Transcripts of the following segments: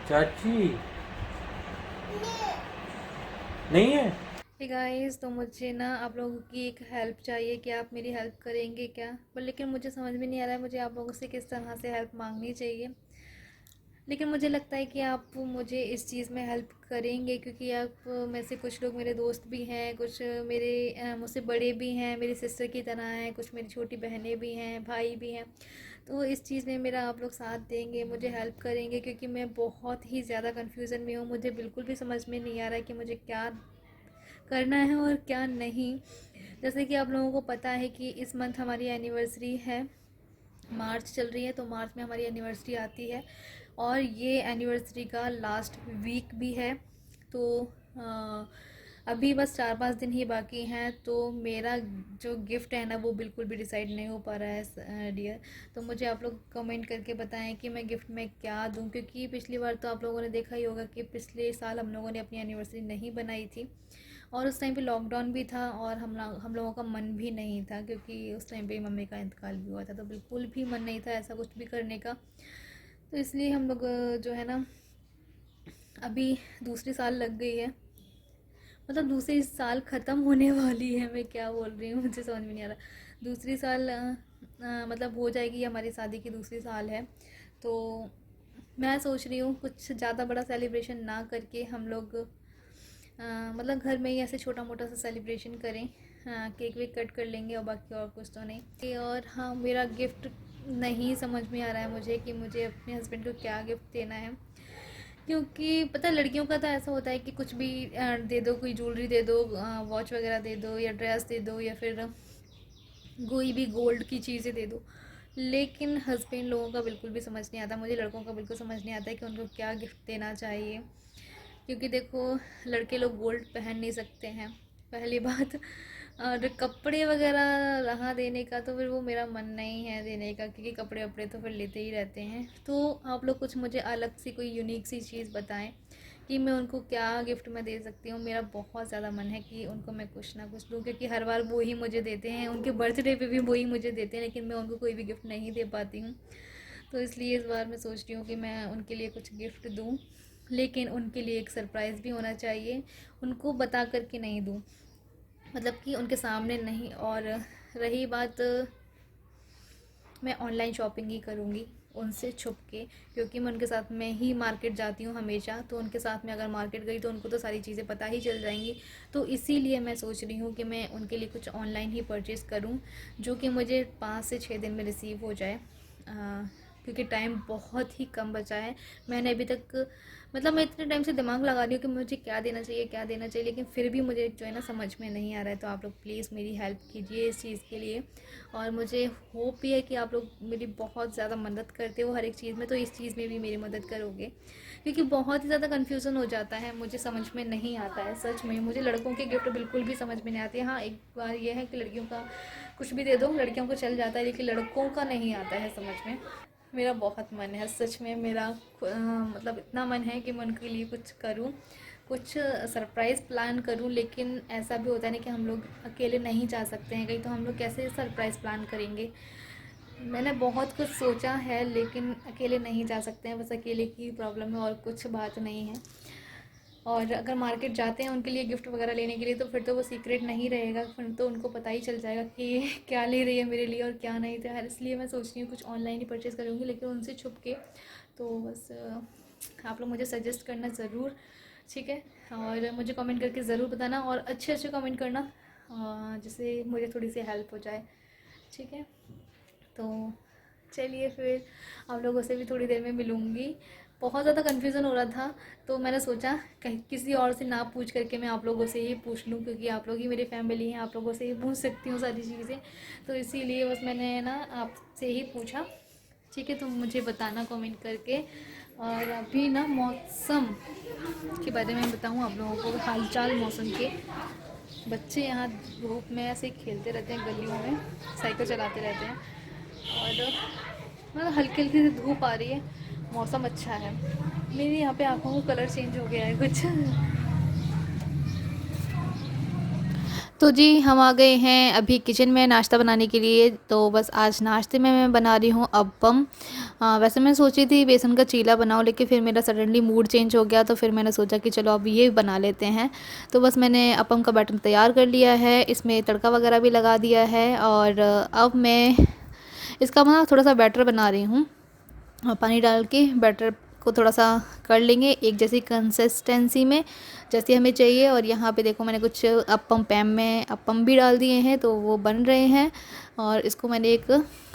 चाची नहीं है। हे गाइस, तो मुझे ना आप लोगों की एक हेल्प चाहिए कि आप मेरी हेल्प करेंगे क्या। पर लेकिन मुझे समझ में नहीं आ रहा है मुझे आप लोगों से किस तरह से हेल्प मांगनी चाहिए। लेकिन मुझे लगता है कि आप मुझे इस चीज़ में हेल्प करेंगे, क्योंकि आप में से कुछ लोग मेरे दोस्त भी हैं, कुछ मेरे मुझसे बड़े भी हैं, मेरी सिस्टर की तरह हैं, कुछ मेरी छोटी बहनें भी हैं, भाई भी हैं। तो इस चीज़ में मेरा आप लोग साथ देंगे, मुझे हेल्प करेंगे, क्योंकि मैं बहुत ही ज़्यादा कन्फ्यूज़न में हूँ। मुझे बिल्कुल भी समझ में नहीं आ रहा है कि मुझे क्या करना है और क्या नहीं। जैसे कि आप लोगों को पता है कि इस मंथ हमारी एनिवर्सरी है, मार्च चल रही है, तो मार्च में हमारी एनिवर्सरी आती है और ये एनिवर्सरी का लास्ट वीक भी है। तो अभी बस 4-5 दिन ही बाकी हैं, तो मेरा जो गिफ्ट है ना वो बिल्कुल भी डिसाइड नहीं हो पा रहा है डियर। तो मुझे आप लोग कमेंट करके बताएं कि मैं गिफ्ट में क्या दूं, क्योंकि पिछली बार तो आप लोगों ने देखा ही होगा कि पिछले साल हम लोगों ने अपनी एनिवर्सरी नहीं बनाई थी, और उस टाइम पे लॉकडाउन भी था और हम लोगों का मन भी नहीं था, क्योंकि उस टाइम पे मम्मी का इंतकाल भी हुआ था, तो बिल्कुल भी मन नहीं था ऐसा कुछ भी करने का। तो इसलिए हम लोग जो है ना, अभी दूसरी साल लग गई है, मतलब दूसरी साल ख़त्म होने वाली है, मैं क्या बोल रही हूँ मुझे समझ में नहीं आ रहा। दूसरी साल मतलब हो जाएगी, हमारी शादी की दूसरी साल है। तो मैं सोच रही हूँ कुछ ज़्यादा बड़ा सेलिब्रेशन ना करके हम लोग मतलब घर में ही ऐसे छोटा मोटा सा सेलिब्रेशन करें। केक वेक कट कर लेंगे और बाकी और कुछ तो नहीं। और हाँ, मेरा गिफ्ट नहीं समझ में आ रहा है मुझे कि मुझे अपने हस्बैंड को क्या गिफ्ट देना है, क्योंकि पता है लड़कियों का तो ऐसा होता है कि कुछ भी दे दो, कोई ज्वेलरी दे दो, वॉच वगैरह दे दो, या ड्रेस दे दो, या फिर कोई भी गोल्ड की चीज़ें दे दो। लेकिन हस्बैंड लोगों का बिल्कुल भी समझ नहीं आता, मुझे लड़कों का बिल्कुल समझ नहीं आता है कि उनको क्या गिफ्ट देना चाहिए। क्योंकि देखो, लड़के लोग गोल्ड पहन नहीं सकते हैं, पहली बात। और कपड़े वगैरह रहा देने का, तो फिर वो मेरा मन नहीं है देने का, क्योंकि कपड़े वपड़े तो फिर लेते ही रहते हैं। तो आप लोग कुछ मुझे अलग सी कोई यूनिक सी चीज़ बताएं कि मैं उनको क्या गिफ्ट में दे सकती हूँ। मेरा बहुत ज़्यादा मन है कि उनको मैं कुछ ना कुछ दूँ, क्योंकि हर बार वो ही मुझे देते हैं, उनके बर्थडे पे भी वो ही मुझे देते हैं, लेकिन मैं उनको कोई भी गिफ्ट नहीं दे पाती हूँ। तो इसलिए इस बार मैं सोच रही हूँ कि मैं उनके लिए कुछ गिफ्ट दूँ, लेकिन उनके लिए एक सरप्राइज़ भी होना चाहिए, उनको बता कर के नहीं दूँ, मतलब कि उनके सामने नहीं। और रही बात, मैं ऑनलाइन शॉपिंग ही करूँगी उनसे छुप के, क्योंकि मैं उनके साथ में ही मार्केट जाती हूँ हमेशा, तो उनके साथ में अगर मार्केट गई तो उनको तो सारी चीज़ें पता ही चल जाएंगी। तो इसीलिए मैं सोच रही हूँ कि मैं उनके लिए कुछ ऑनलाइन ही परचेज़ करूँ, जो कि मुझे 5 से 6 दिन में रिसीव हो जाए। क्योंकि टाइम बहुत ही कम बचा है। मैंने अभी तक, मतलब मैं इतने टाइम से दिमाग लगा रही हूँ कि मुझे क्या देना चाहिए क्या देना चाहिए, लेकिन फिर भी मुझे जो है ना समझ में नहीं आ रहा है। तो आप लोग प्लीज़ मेरी हेल्प कीजिए इस चीज़ के लिए। और मुझे होप भी है कि आप लोग मेरी बहुत ज़्यादा मदद करते हो हर एक चीज़ में, तो इस चीज़ में भी मेरी मदद करोगे, क्योंकि बहुत ही ज़्यादा कन्फ्यूज़न हो जाता है, मुझे समझ में नहीं आता है सच में। मुझे लड़कों के गिफ्ट बिल्कुल भी समझ में नहीं आते। हाँ, एक बार ये है कि लड़कियों का कुछ भी दे दो, लड़कियों को चल जाता है, लेकिन लड़कों का नहीं आता है समझ में। मेरा बहुत मन है सच में, मेरा मतलब इतना मन है कि मैं उनके लिए कुछ करूं, कुछ सरप्राइज़ प्लान करूं। लेकिन ऐसा भी होता है ना कि हम लोग अकेले नहीं जा सकते हैं कहीं, तो हम लोग कैसे सरप्राइज़ प्लान करेंगे। मैंने बहुत कुछ सोचा है, लेकिन अकेले नहीं जा सकते हैं, बस अकेले की प्रॉब्लम है और कुछ बात नहीं है। और अगर मार्केट जाते हैं उनके लिए गिफ्ट वगैरह लेने के लिए, तो फिर तो वो सीक्रेट नहीं रहेगा, फिर तो उनको पता ही चल जाएगा कि ये क्या ले रही है मेरे लिए और क्या नहीं। तो इसलिए मैं सोच रही हूँ कुछ ऑनलाइन ही परचेज़ करूँगी, लेकिन उनसे छुप के। तो बस आप लोग मुझे सजेस्ट करना ज़रूर, ठीक है। और मुझे कमेंट करके ज़रूर बताना, और अच्छे अच्छे कमेंट करना, जिससे मुझे थोड़ी सी हेल्प हो जाए, ठीक है। तो चलिए फिर, आप लोगों से भी थोड़ी देर में मिलूँगी। बहुत ज़्यादा कन्फ्यूज़न हो रहा था, तो मैंने सोचा कहीं किसी और से ना पूछ करके मैं आप लोगों से ही पूछ लूँ, क्योंकि आप लोग ही मेरी फैमिली हैं, आप लोगों से ही पूछ सकती हूँ सारी चीज़ें। तो इसीलिए बस मैंने ना आपसे ही पूछा, ठीक है। तो मुझे बताना कमेंट करके। और अभी ना मौसम के बारे में बताऊँ आप लोगों को, हालचाल मौसम के। बच्चे यहाँ धूप में ऐसे ही खेलते रहते हैं गलियों में, साइकिल चलाते रहते हैं, और मतलब हल्की हल्की सी धूप आ रही है, मौसम अच्छा है। मेरी यहाँ पे आँखों का कलर चेंज हो गया है कुछ। तो जी हम आ गए हैं अभी किचन में नाश्ता बनाने के लिए। तो बस आज नाश्ते में मैं बना रही हूँ अप्पम। वैसे मैं सोची थी बेसन का चीला बनाऊँ, लेकिन फिर मेरा सडनली मूड चेंज हो गया, तो फिर मैंने सोचा कि चलो अब ये बना लेते हैं। तो बस मैंने अप्पम का बैटर तैयार कर लिया है, इसमें तड़का वगैरह भी लगा दिया है। और अब मैं इसका ना थोड़ा सा बैटर बना रही हूँ। पानी डाल के बैटर को थोड़ा सा कर लेंगे एक जैसी कंसिस्टेंसी में, जैसी हमें चाहिए। और यहाँ पे देखो मैंने कुछ अप्पम पैन में अप्पम भी डाल दिए हैं, तो वो बन रहे हैं। और इसको मैंने एक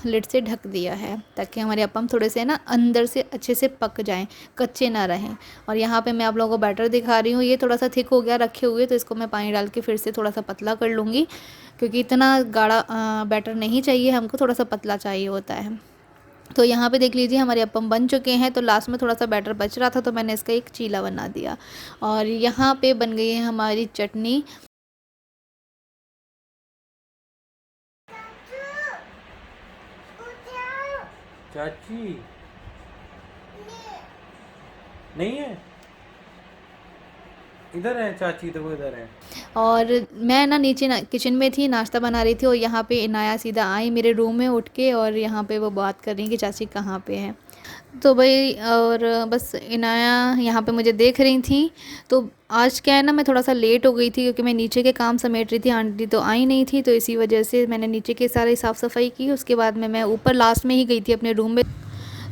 लिड से ढक दिया है ताकि हमारे अप्पम थोड़े से ना अंदर से अच्छे से पक जाएं, कच्चे ना रहें। और यहाँ पे मैं आप लोगों को बैटर दिखा रही हूँ, ये थोड़ा सा थिक हो गया रखे हुए, तो इसको मैं पानी डाल के फिर से थोड़ा सा पतला कर लूँगी, क्योंकि इतना गाढ़ा बैटर नहीं चाहिए हमको, थोड़ा सा पतला चाहिए होता है। तो यहाँ पे देख लीजिए हमारे अप्पम बन चुके हैं। तो लास्ट में थोड़ा सा बैटर बच रहा था, तो मैंने इसका एक चीला बना दिया। और यहाँ पे बन गई है हमारी चटनी। चाची नहीं है, इधर है चाची, तो वो इधर है। और मैं ना नीचे ना किचन में थी, नाश्ता बना रही थी, और यहाँ पे इनाया सीधा आई मेरे रूम में उठ के, और यहाँ पे वो बात कर रही कि चाची कहाँ पे है। तो भाई और बस इनाया यहाँ पे मुझे देख रही थी। तो आज क्या है ना, मैं थोड़ा सा लेट हो गई थी, क्योंकि मैं नीचे के काम समेट रही थी, आंटी तो आई नहीं थी, तो इसी वजह से मैंने नीचे के सारी साफ़ सफाई की। उसके बाद में मैं ऊपर लास्ट में ही गई थी अपने रूम में।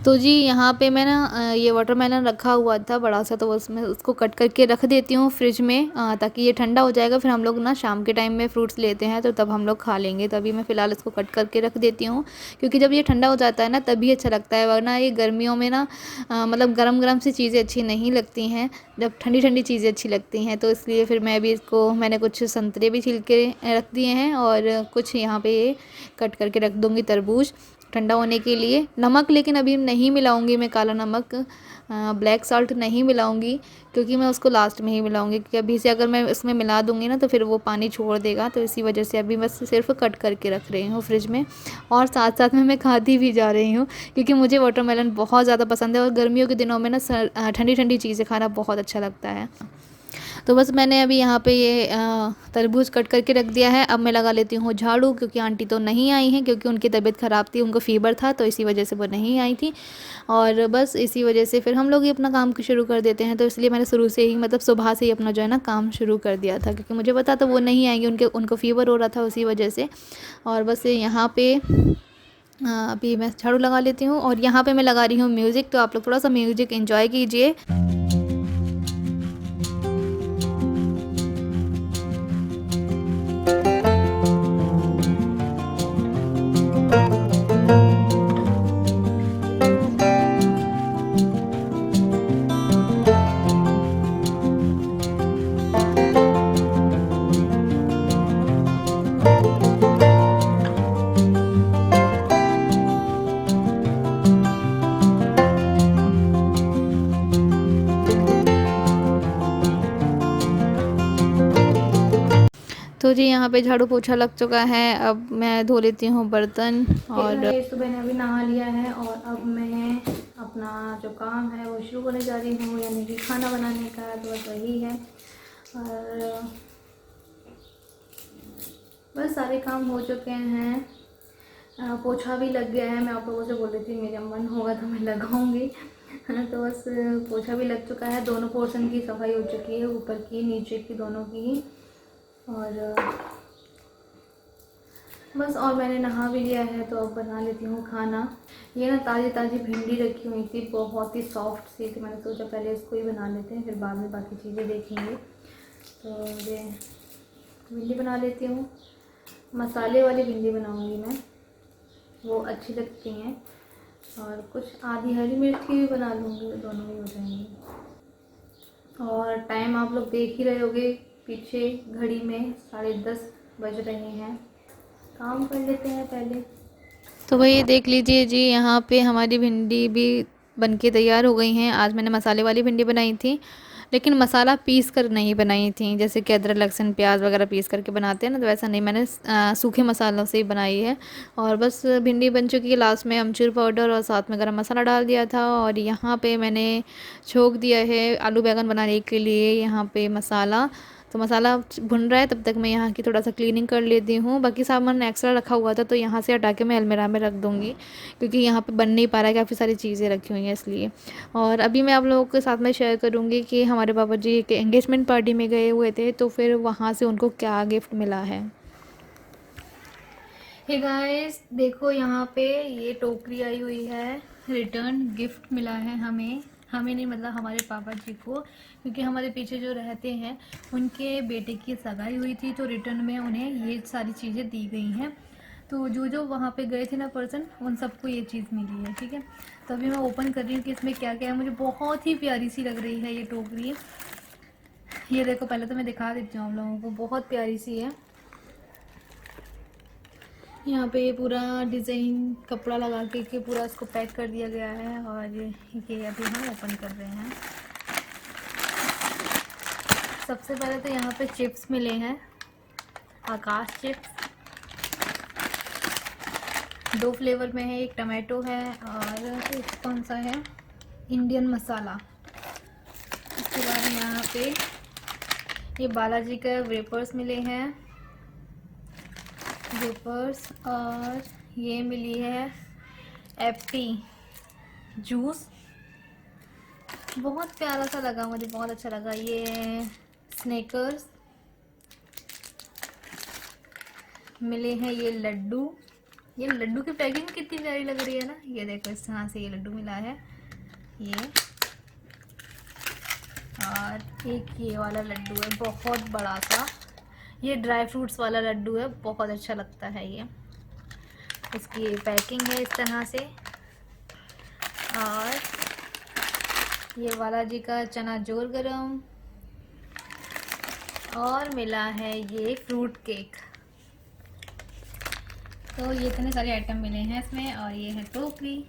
तो जी यहाँ पे मैं ना ये वाटरमेलन रखा हुआ था बड़ा सा, तो उसमें उसको कट करके रख देती हूँ फ्रिज में, ताकि ये ठंडा हो जाएगा। फिर हम लोग ना शाम के टाइम में फ्रूट्स लेते हैं, तो तब हम लोग खा लेंगे। तो अभी मैं फ़िलहाल इसको कट करके रख देती हूँ, क्योंकि जब ये ठंडा हो जाता है ना तभी अच्छा लगता है, वरना ये गर्मियों में ना मतलब गरम गरम सी चीज़ें अच्छी नहीं लगती हैं, जब ठंडी ठंडी चीज़ें अच्छी लगती हैं। तो इसलिए फिर मैं भी इसको मैंने कुछ संतरे भी छिल के रख दिए हैं, और कुछ यहाँ पे कट करके रख दूँगी तरबूज ठंडा होने के लिए। नमक लेकिन अभी नहीं मिलाऊंगी मैं, काला नमक ब्लैक सॉल्ट नहीं मिलाऊंगी, क्योंकि मैं उसको लास्ट में ही मिलाऊंगी, क्योंकि अभी से अगर मैं इसमें मिला दूंगी ना तो फिर वो पानी छोड़ देगा। तो इसी वजह से अभी बस सिर्फ कट करके रख रही हूँ फ्रिज में, और साथ साथ में मैं खाती भी जा रही हूँ, क्योंकि मुझे वाटरमेलन बहुत ज़्यादा पसंद है, और गर्मियों के दिनों में ना ठंडी ठंडी चीज़ें खाना बहुत अच्छा लगता है। तो बस मैंने अभी यहाँ पे ये तरबूज कट करके रख दिया है। अब मैं लगा लेती हूँ झाड़ू, क्योंकि आंटी तो नहीं आई हैं, क्योंकि उनकी तबीयत ख़राब थी, उनको फ़ीवर था, तो इसी वजह से वो नहीं आई थी। और बस इसी वजह से फिर हम लोग ही अपना काम शुरू कर देते हैं। तो इसलिए मैंने शुरू से ही मतलब सुबह से ही अपना जो है ना काम शुरू कर दिया था, क्योंकि मुझे पता था वो नहीं आएंगे, उनको फ़ीवर हो रहा था उसी वजह से। और बस यहाँ पे अभी मैं झाड़ू लगा लेती हूँ, और यहाँ पे मैं लगा रही हूँ म्यूज़िक। तो आप लोग थोड़ा सा म्यूज़िक एंजॉय कीजिए। तो जी यहाँ पे झाड़ू पोछा लग चुका है, अब मैं धो लेती हूँ बर्तन। और सुबह ने अभी नहा लिया है, और अब मैं अपना जो काम है वो शुरू करने जा रही हूँ, यानी कि खाना बनाने का। तो बस वही है, और बस सारे काम हो चुके हैं। पोछा भी लग गया है, मैं आप लोगों से बोल रही थी मेरा मन होगा तो मैं लगाऊंगी। तो बस पोछा भी लग चुका है, दोनों पोर्शन की सफाई हो चुकी है, ऊपर की नीचे की दोनों की। और बस और मैंने नहा भी लिया है, तो अब बना लेती हूँ खाना। ये ना ताज़ी ताज़ी भिंडी रखी हुई थी, बहुत ही सॉफ्ट सी थी, मैंने सोचा पहले इसको ही बना लेते हैं, फिर बाद में बाकी चीज़ें देखेंगे। तो ये भिंडी बना लेती हूँ, मसाले वाली भिंडी बनाऊँगी मैं, वो अच्छी लगती हैं। और कुछ आधी हरी मिर्ची भी बना लूँगी, दोनों ही हो जाएंगी। और टाइम आप लोग देख ही रहे होगे, पीछे घड़ी में 10:30 बज रहे हैं। काम कर लेते हैं पहले। तो वही देख लीजिए जी, यहाँ पे हमारी भिंडी भी बनके तैयार हो गई हैं। आज मैंने मसाले वाली भिंडी बनाई थी, लेकिन मसाला पीस कर नहीं बनाई थी, जैसे कि अदरक लहसुन प्याज वगैरह पीस करके बनाते हैं ना, तो वैसा नहीं, मैंने सूखे मसालों से ही बनाई है। और बस भिंडी बन चुकी है, लास्ट में अमचूर पाउडर और साथ में गरम मसाला डाल दिया था। और यहाँ पे मैंने छोंक दिया है आलू बैंगन बनाने के लिए यहाँ पे मसाला, तो मसाला भुन रहा है, तब तक मैं यहाँ की थोड़ा सा क्लीनिंग कर लेती हूँ। बाकी सामान एक्स्ट्रा रखा हुआ था तो यहाँ से हटा के मैं अलमीरा में रख दूँगी, क्योंकि यहाँ पे बन नहीं पा रहा है, काफ़ी सारी चीज़ें रखी हुई हैं इसलिए। और अभी मैं आप लोगों के साथ में शेयर करूँगी कि हमारे पापा जी एक एंगेजमेंट पार्टी में गए हुए थे, तो फिर वहाँ से उनको क्या गिफ्ट मिला है। हे गाइस, देखो यहाँ पे ये टोकरी आई हुई है, रिटर्न गिफ्ट मिला है हमें नहीं, मतलब हमारे पापा जी को, क्योंकि हमारे पीछे जो रहते हैं उनके बेटे की सगाई हुई थी, तो रिटर्न में उन्हें ये सारी चीज़ें दी गई हैं। तो जो वहाँ पे गए थे ना पर्सन, उन सबको ये चीज़ मिली है, ठीक है। तो अभी मैं ओपन कर रही हूँ कि इसमें क्या क्या है। मुझे बहुत ही प्यारी सी लग रही है ये टोकरी। ये देखो, पहले तो मैं दिखा देती हूँ आप लोगों को, बहुत प्यारी सी है। यहाँ पे पूरा डिज़ाइन कपड़ा लगा के पूरा इसको पैक कर दिया गया है, और ये अभी हम ओपन कर रहे हैं। सबसे पहले तो यहाँ पे चिप्स मिले हैं, आकाश चिप्स, 2 फ्लेवर में है, एक टमाटो है और एक कौन सा है, इंडियन मसाला। उसके बाद यहाँ पे ये बालाजी का वेपर्स मिले हैं, वेपर्स, और ये मिली है एप्पी जूस। बहुत प्यारा सा लगा, मुझे बहुत अच्छा लगा। ये स्नेकर्स मिले हैं, ये लड्डू की पैकिंग कितनी प्यारी लग रही है ना। ये देखो, इस तरह से ये लड्डू मिला है ये, और एक ये वाला लड्डू है बहुत बड़ा सा, ये ड्राई फ्रूट्स वाला लड्डू है, बहुत अच्छा लगता है ये। इसकी पैकिंग है इस तरह से। और ये बालाजी का चना जोर गरम, और मिला है ये फ्रूट केक। तो ये इतने सारे आइटम मिले हैं इसमें, और ये है टोकरी।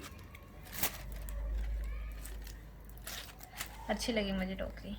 अच्छी लगी मुझे टोकरी।